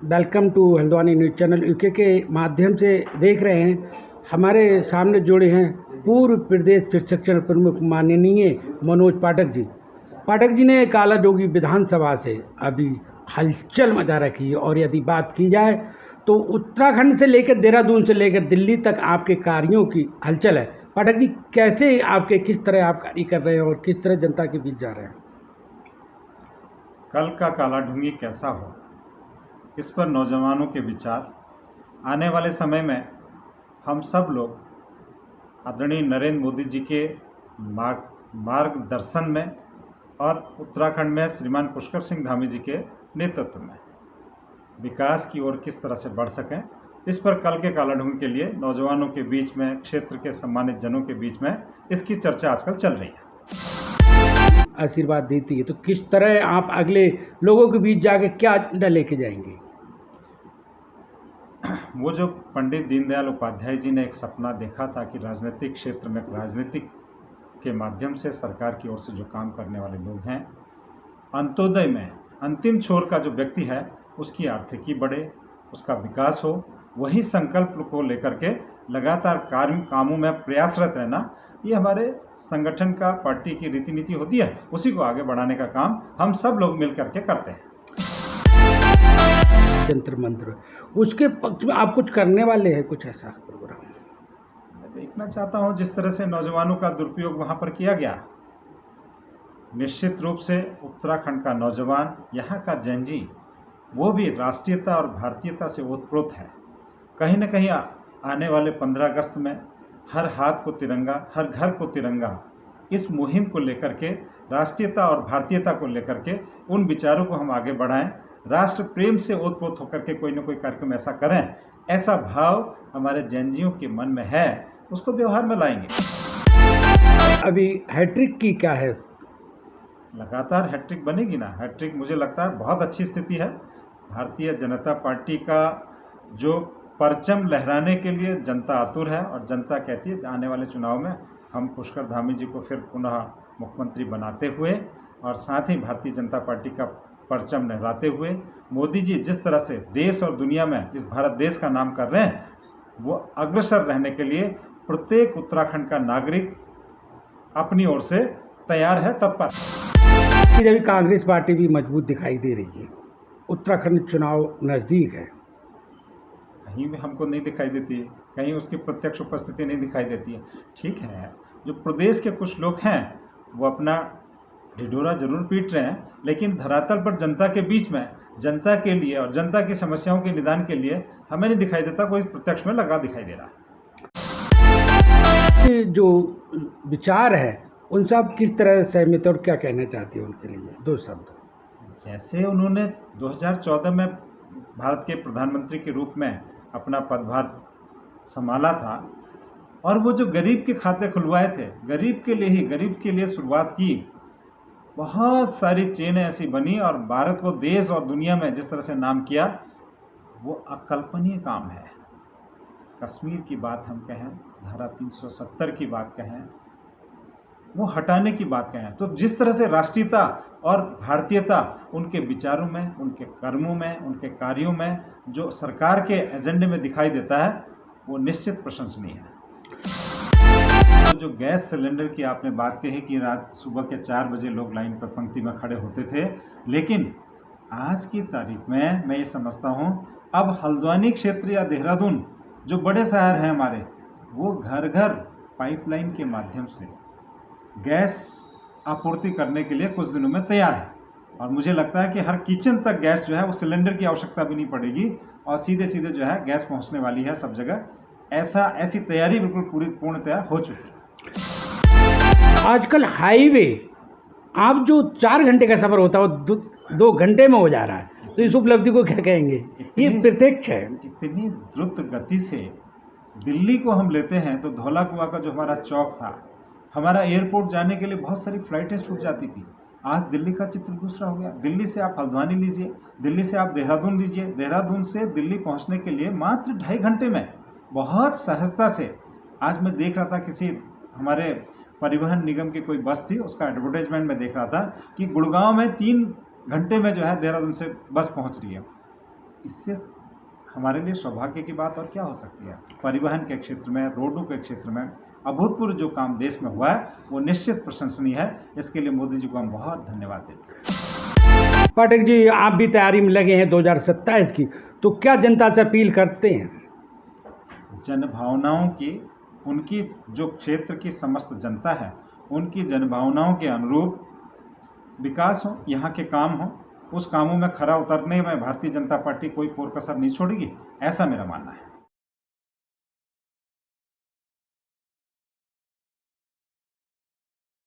Welcome to Haldwani news channel UK के माध्यम से देख रहे हैं। हमारे सामने जुड़े हैं पूर्व प्रदेश प्रशिक्षण प्रमुख माननीय मनोज पाठक जी। पाठक जी ने कालाडोंगी विधानसभा से अभी हलचल मचा रखी है और यदि बात की जाए तो उत्तराखंड से लेकर देहरादून से लेकर दिल्ली तक आपके कार्यों की हलचल है। पाठक जी, कैसे आपके किस तरह आप कार्य कर रहे हैं और किस तरह जनता के बीच जा रहे हैं? कल का कालाडूंगी कैसा हो, इस पर नौजवानों के विचार। आने वाले समय में हम सब लोग आदरणीय नरेंद्र मोदी जी के मार्गदर्शन में और उत्तराखंड में श्रीमान पुष्कर सिंह धामी जी के नेतृत्व में विकास की ओर किस तरह से बढ़ सकें, इस पर कल के कालाडूंगी के लिए नौजवानों के बीच में, क्षेत्र के सम्मानित जनों के बीच में इसकी चर्चा आजकल चल रही है। आशीर्वाद देती है तो किस तरह आप अगले लोगों के बीच जाके क्या एजेंडा लेके जाएंगे? वो जो पंडित दीनदयाल उपाध्याय जी ने एक सपना देखा था कि राजनीतिक क्षेत्र में, राजनीतिक के माध्यम से सरकार की ओर से जो काम करने वाले लोग हैं, अंत्योदय में अंतिम छोर का जो व्यक्ति है उसकी आर्थिकी बढ़े, उसका विकास हो, वही संकल्प को लेकर के लगातार कामों में प्रयासरत रहना, ये हमारे संगठन का, पार्टी की रीति नीति होती है। उसी को आगे बढ़ाने का काम हम सब लोग मिल करके करते हैं। जंतर मंत्र, उसके पक्ष में आप कुछ करने वाले हैं, कुछ ऐसा प्रोग्राम? मैं देखना चाहता हूँ जिस तरह से नौजवानों का दुरुपयोग वहाँ पर किया गया। निश्चित रूप से उत्तराखंड का नौजवान, यहाँ का जैनजी, वो भी राष्ट्रीयता और भारतीयता से ओतप्रोत है। कहीं न कहीं आने वाले 15 अगस्त में हर हाथ को तिरंगा, हर घर को तिरंगा, इस मुहिम को लेकर के, राष्ट्रीयता और भारतीयता को लेकर के उन विचारों को हम आगे बढ़ाएं, राष्ट्र प्रेम से ओतप्रोत होकर के कोई न कोई कार्यक्रम ऐसा करें, ऐसा भाव हमारे जैनजियों के मन में है, उसको व्यवहार में लाएंगे। अभी हैट्रिक की क्या है? लगातार हैट्रिक बनेगी ना। हैट्रिक मुझे लगता है बहुत अच्छी स्थिति है। भारतीय जनता पार्टी का जो परचम लहराने के लिए जनता आतुर है और जनता कहती है आने वाले चुनाव में हम पुष्कर धामी जी को फिर पुनः मुख्यमंत्री बनाते हुए और साथ ही भारतीय जनता पार्टी का परचम लहराते हुए, मोदी जी जिस तरह से देश और दुनिया में इस भारत देश का नाम कर रहे हैं, वो अग्रसर रहने के लिए प्रत्येक उत्तराखंड का नागरिक अपनी ओर से तैयार है, तत्पर। जब कांग्रेस पार्टी भी मजबूत दिखाई दे रही है, उत्तराखंड चुनाव नज़दीक है, कहीं भी हमको नहीं दिखाई देती है, कहीं उसकी प्रत्यक्ष उपस्थिति नहीं दिखाई देती है। ठीक है, जो प्रदेश के कुछ लोग हैं वो अपना ढिढोरा जरूर पीट रहे हैं, लेकिन धरातल पर जनता के बीच में, जनता के लिए और जनता की समस्याओं के निदान के लिए हमें नहीं दिखाई देता, कोई प्रत्यक्ष में लगा दिखाई दे रहा है। जो विचार है उनसे आप किस तरह सहमत और क्या कहना चाहते हैं उनके लिए? 2 शब्द। जैसे उन्होंने 2014 में भारत के प्रधानमंत्री के रूप में अपना पदभार संभाला था और वो जो गरीब के खाते खुलवाए थे, गरीब के लिए ही, गरीब के लिए शुरुआत की, बहुत सारी चेनें ऐसी बनी और भारत को देश और दुनिया में जिस तरह से नाम किया, वो अकल्पनीय काम है। कश्मीर की बात हम कहें, धारा 370 की बात कहें, वो हटाने की बात कहें, तो जिस तरह से राष्ट्रीयता और भारतीयता उनके विचारों में, उनके कर्मों में, उनके कार्यों में, जो सरकार के एजेंडे में दिखाई देता है, वो निश्चित प्रशंसनीय है। तो जो गैस सिलेंडर की आपने बात कही कि रात सुबह के 4 बजे लोग लाइन पर पंक्ति में खड़े होते थे, लेकिन आज की तारीख में मैं ये समझता हूँ अब हल्द्वानी क्षेत्र या देहरादून जो बड़े शहर हैं हमारे, वो घर घर पाइपलाइन के माध्यम से गैस आपूर्ति करने के लिए कुछ दिनों में तैयार है। और मुझे लगता है कि हर किचन तक गैस जो है वो सिलेंडर की आवश्यकता भी नहीं पड़ेगी और सीधे सीधे जो है गैस पहुंचने वाली है सब जगह। ऐसी तैयारी बिल्कुल पूर्णतया हो चुकी है। आजकल हाईवे आप जो 4 घंटे का सफर होता है वो 2 घंटे में हो जा रहा है, तो इस उपलब्धि को क्या कहेंगे? ये प्रत्यक्ष है। इतनी द्रुत गति से दिल्ली को हम लेते हैं तो धौला कुआं का जो हमारा चौक था, हमारा एयरपोर्ट जाने के लिए बहुत सारी फ्लाइटें छूट जाती थी। आज दिल्ली का चित्र दूसरा हो गया। दिल्ली से आप हल्द्वानी लीजिए, दिल्ली से आप देहरादून लीजिए, देहरादून से दिल्ली पहुंचने के लिए मात्र 2.5 घंटे में बहुत सहजता से। आज मैं देख रहा था किसी हमारे परिवहन निगम की कोई बस थी, उसका एडवर्टाइजमेंट में देख रहा था कि गुड़गांव में 3 घंटे में जो है देहरादून से बस पहुंच रही है। इससे हमारे लिए सौभाग्य की बात और क्या हो सकती है। परिवहन के क्षेत्र में, रोडों के क्षेत्र में अभूतपूर्व जो काम देश में हुआ है वो निश्चित प्रशंसनीय है। इसके लिए मोदी जी को हम बहुत धन्यवाद देते हैं। पाठक जी, आप भी तैयारी में लगे हैं 2027 की, तो क्या जनता से अपील करते हैं? जनभावनाओं की, उनकी जो क्षेत्र की समस्त जनता है उनकी जनभावनाओं के अनुरूप विकास हो, यहाँ के काम हो, उस कामों में खरा उतरने में भारतीय जनता पार्टी कोई कोर कसर नहीं छोड़ेगी, ऐसा मेरा मानना है।